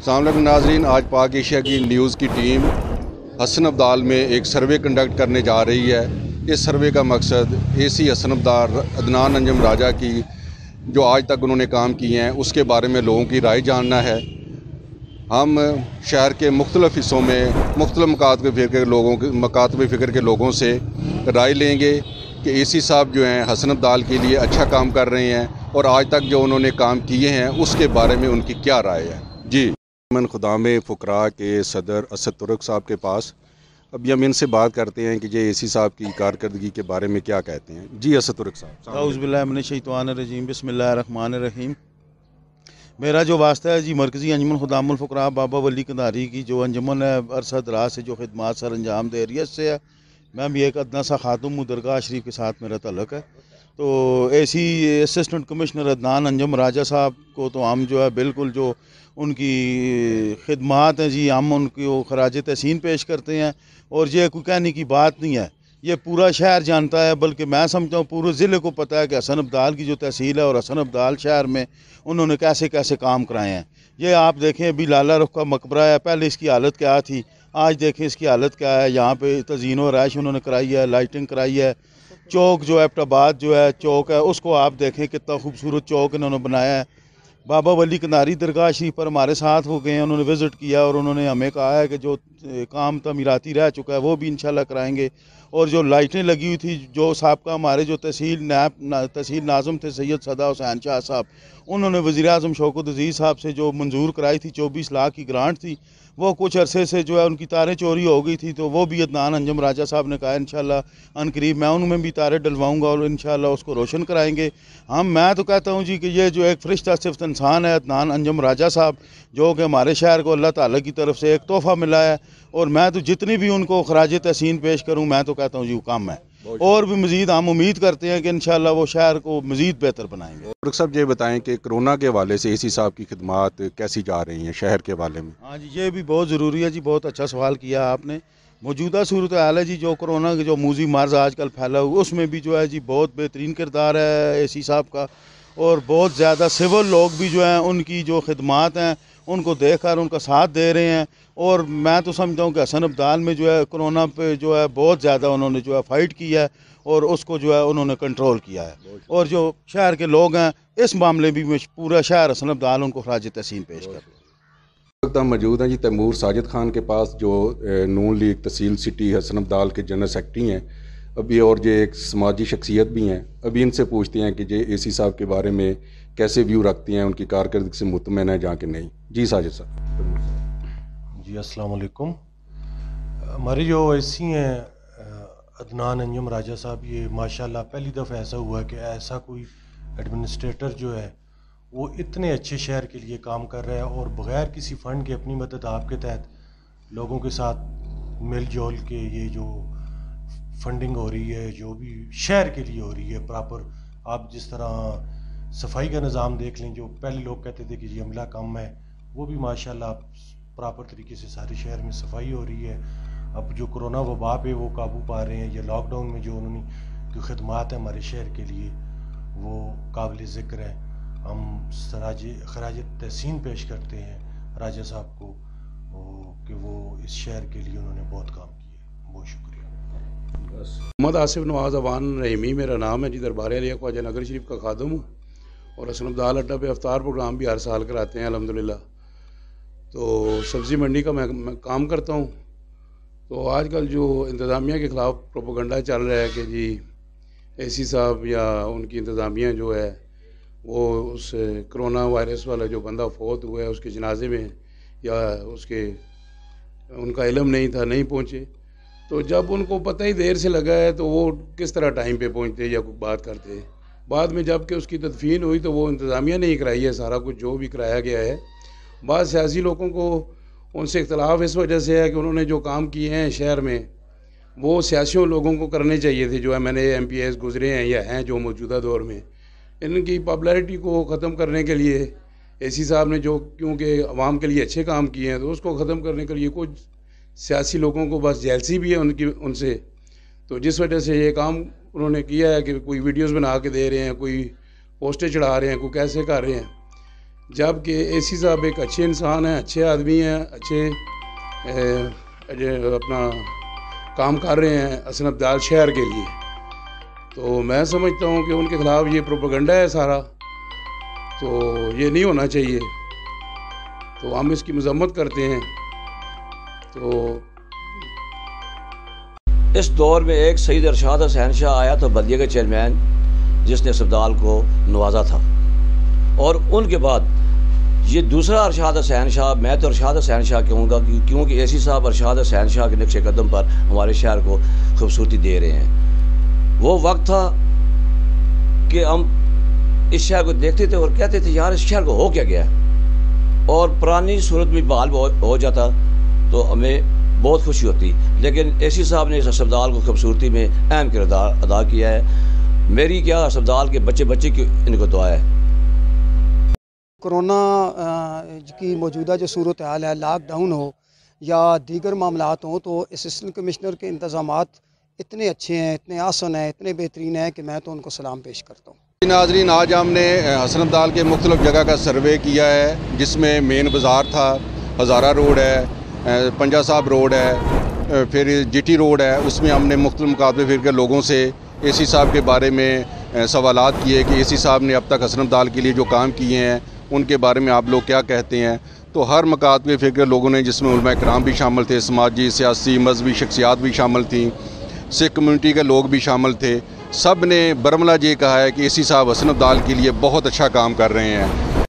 अस्सलाम वालेकुम नाज़रीन, आज पाक एशिया की न्यूज़ की टीम हसन अब्दाल में एक सर्वे कंडक्ट करने जा रही है। इस सर्वे का मकसद एसी हसन अब्दाल अदनान अंजुम राजा की जो आज तक उन्होंने काम किए हैं उसके बारे में लोगों की राय जानना है। हम शहर के मुख्तलिफ़ हिस्सों में मुख्तलिफ़ मकातब फ़िक्र के लोगों से राय लेंगे कि एसी साहब जो हैं हसन अब्दाल के लिए अच्छा काम कर रहे हैं और आज तक जो उन्होंने काम किए हैं उसके बारे में उनकी क्या राय है। जी, मन खुदाम फ़ुकरा के सदर असद तुर्क साहब के पास अभी हम इनसे बात करते हैं कि ये एसी साहब की कारकर्दगी के बारे में क्या कहते हैं। जी असद तुर्क साहब। औज़ुबिल्लाहिमिनश्शैतानिर्रजीम, बिस्मिल्लाहिर्रहमानिर्रहीम। मेरा जो वास्ता है जी मरकज़ी अंजुमन खुदामुल फ़ुकरा बाबा वली कंधारी की जो अंजुमन है अरसा दराज से जो खिदमात सर अंजाम दे रही है इससे है। मैं भी एक अदना सा खातूम हूँ, दरगाह शरीफ के साथ मेरा तल्लुक़ है। तो AC assistant commissioner Adnan Anjum Raja साहब को तो हम जो है बिल्कुल जो उनकी खिदमात हैं जी हम उनको खराज तहसीन पेश करते हैं। और ये कोई कहने की बात नहीं है, ये पूरा शहर जानता है, बल्कि मैं समझता हूँ पूरे ज़िले को पता है कि हसन अब्दाल की जो तहसील है और हसन अब्दाल शहर में उन्होंने कैसे कैसे काम कराए हैं। ये आप देखें अभी लाला रुख का मकबरा है, पहले इसकी हालत क्या थी, आज देखें इसकी हालत क्या है। यहाँ पे तज़ीन व रैश उन्होंने कराई है, लाइटिंग कराई है। चौक जो एबटाबाद जो है चौक है उसको आप देखें कितना खूबसूरत चौक इन्होंने बनाया है। बाबा वली कंधारी दरगाह शरीफ पर हमारे साथ हो गए हैं, उन्होंने विज़िट किया और उन्होंने हमें कहा है कि जो काम तमीराती रह चुका है वो भी इंशाल्लाह कराएंगे। और जो लाइटें लगी हुई थी जो साहब हमारे जो तहसील नाज़म थे सैयद सदा हुसैन शाह साहब, उन्होंने वज़ीर-ए-आज़म शौकत अज़ीज़ साहब से जो मंजूर कराई थी 24 लाख की ग्रांट थी, वो कुछ अरसे से जो है उनकी तारें चोरी हो गई थी। तो वो भी अदनान अंजुम राजा साहब ने कहा इंशाल्लाह अनकरीब मैं उनमें भी तारे डलवाऊँगा और इंशाल्लाह उसको रोशन कराएंगे। मैं तो कहता हूँ जी कि ये जो एक फ़रिश्ता सिफ्त इंसान है अदनान अंजुम राजा साहब, जो कि हमारे शहर को अल्लाह ताला की तरफ से एक तोहफ़ा मिला है। और मैं तो जितनी भी उनको खराज तहसीन पेश करूँ मैं तो कहता हूँ जी वो कम है, और भी मज़ीद हम उम्मीद करते हैं कि इंशाल्लाह वो शहर को मज़ीद बेहतर बनाएंगे। तुर्क साहब ये बताएं कि कोरोना के हवाले से एसी साहब की खिदमात कैसी जा रही हैं शहर के हवाले में। हाँ जी, ये भी बहुत ज़रूरी है जी, बहुत अच्छा सवाल किया आपने। मौजूदा सूरत हाल है जी जो कोरोना के जो मूजी मर्ज आजकल फैला हुआ उसमें भी जो है जी बहुत बेहतरीन किरदार है एसी साहब का। और बहुत ज़्यादा सिविल लोग भी जो हैं उनकी जो खिदमात हैं उनको देख कर उनका साथ दे रहे हैं। और मैं तो समझता हूँ कि हसन अब्दाल में जो है कोरोना पे जो है बहुत ज़्यादा उन्होंने जो है फ़ाइट किया है और उसको जो है उन्होंने कंट्रोल किया है। और जो शहर के लोग हैं इस मामले भी में पूरा शहर हसन अब्दाल उनको खराज तहसीन पेश कर। हम मौजूद हैं जी तैमूर साजिद खान के पास जो नून लीग तहसील सिटी हसन अब्दाल के जनरल सेक्रेटरी हैं अभी, और ये एक समाजी शख्सियत भी हैं। अभी इनसे पूछते हैं कि ये एसी साहब के बारे में कैसे व्यू रखती हैं, उनकी कारकर्दगी से मुतमईन है जहाँ के नहीं। जी साजिद साहब। जी अस्सलाम वालेकुम। हमारे जो एसी हैं अदनान अंजुम राजा साहब, ये माशाल्लाह पहली दफ़ा ऐसा हुआ कि ऐसा कोई एडमिनिस्ट्रेटर जो है वो इतने अच्छे शहर के लिए काम कर रहा है और बग़ैर किसी फ़ंड के अपनी मदद आपके तहत लोगों के साथ मिलजुल के ये जो फंडिंग हो रही है जो भी शहर के लिए हो रही है प्रॉपर। आप जिस तरह सफाई का निज़ाम देख लें, जो पहले लोग कहते थे कि जी अमला कम है, वो भी माशाल्लाह प्रॉपर तरीके से सारे शहर में सफाई हो रही है। अब जो कोरोना वबा पे वो काबू पा रहे हैं, ये लॉकडाउन में जो उन्होंने जो खिदमात है हमारे शहर के लिए वो काबिल ज़िक्र है। हम खराज तहसीन पेश करते हैं राजा साहब को कि वो इस शहर के लिए उन्होंने बहुत काम किया। बहुत शुक्रिया। मोहम्मद आसिफ नवाज अवान रहीमी मेरा नाम है जी, दरबार अली ख्वाजा नगर शरीफ का खादम हूँ और हसन अब्दाल अड्डा पे अफ्तार प्रोग्राम भी हर साल कराते हैं अल्हम्दुलिल्लाह। तो सब्ज़ी मंडी का मैं काम करता हूँ। तो आजकल जो इंतज़ामिया के ख़िलाफ़ प्रोपोगंडा चल रहा है कि जी एसी साहब या उनकी इंतज़ामिया जो है वो उस कोरोना वायरस वाला जो बंदा फौत हुआ है उसके जनाजे में या उनका इल्म नहीं था, नहीं पहुँचे। तो जब उनको पता ही देर से लगा है तो वो किस तरह टाइम पे पहुँचते या कोई बात करते। बाद में जब कि उसकी तदफीन हुई तो वो इंतज़ामिया ने ही कराई है, सारा कुछ जो भी कराया गया है। बाद सियासी लोगों को उनसे इख्तलाफ इस वजह से है कि उन्होंने जो काम किए हैं शहर में वो सियासियों लोगों को करने चाहिए थे, जो MNA MPs गुजरे हैं या हैं जो मौजूदा दौर में। इनकी पॉपुलैरिटी को ख़त्म करने के लिए एसी साहब ने जो क्योंकि अवाम के लिए अच्छे काम किए हैं तो उसको ख़त्म करने के लिए कुछ सियासी लोगों को बस जेलसी भी है उनसे। तो जिस वजह से ये काम उन्होंने किया है कि कोई वीडियोस बना के दे रहे हैं, कोई पोस्टर चढ़ा रहे हैं, कोई कैसे कर रहे हैं। जबकि एसी साहब एक अच्छे इंसान हैं, अच्छे आदमी हैं, अच्छे अपना काम कर रहे हैं हसन अब्दाल शहर के लिए। तो मैं समझता हूँ कि उनके ख़िलाफ़ ये प्रोपेगेंडा है सारा, तो ये नहीं होना चाहिए। तो हम इसकी मजम्मत करते हैं। तो इस दौर में एक सईद अरशाद हुसैन शाह आया था, बल्दिया के चेयरमैन, जिसने अस्पताल को नवाजा था। और उनके बाद ये दूसरा अरशाद हुसैन शाह, मैं तो अरशाद हुसैन शाह कहूँगा क्योंकि एसी साहब अरशाद हुसैन शाह के नक्शे कदम पर हमारे शहर को खूबसूरती दे रहे हैं। वो वक्त था कि हम इस शहर को देखते थे और कहते थे यार इस शहर को हो क्या गया, और पुरानी सूरत में बहाल हो जाता तो हमें बहुत खुशी होती। लेकिन एसी साहब ने इस अस्पताल को खूबसूरती में अहम किरदार अदा किया है। मेरी क्या अस्पताल के बच्चे बच्चे की इनको दुआ है। कोरोना की मौजूदा जो सूरत हाल है, लॉकडाउन हो या दीगर मामलात हों, तो असिस्टेंट कमिश्नर के इंतज़ामात इतने अच्छे हैं, इतने आसान हैं, इतने बेहतरीन हैं कि मैं तो उनको सलाम पेश करता हूँ। नाज़रीन, आज हमने हसन अब्दाल के मुख्तलिफ़ जगह का सर्वे किया है, जिसमें मेन बाज़ार था, हज़ारा रोड है, पंजा साहब रोड है, फिर जीटी रोड है। उसमें हमने मुख्तलिफ़ मुकाबले फिर के लोगों से एसी साहब के बारे में सवालात किए कि एसी साहब ने अब तक हसन अब्दाल के लिए जो काम किए हैं उनके बारे में आप लोग क्या कहते हैं। तो हर मुकाबले फिर के लोगों ने, जिसमें उलमा इकराम भी शामिल थे, समाजी सियासी मजहबी शख्सियात भी शामिल थी, सिख कम्यूनिटी के लोग भी शामिल थे, सब ने बरमला ये कहा है कि एसी साहब हसन अब्दाल के लिए बहुत अच्छा काम कर रहे हैं।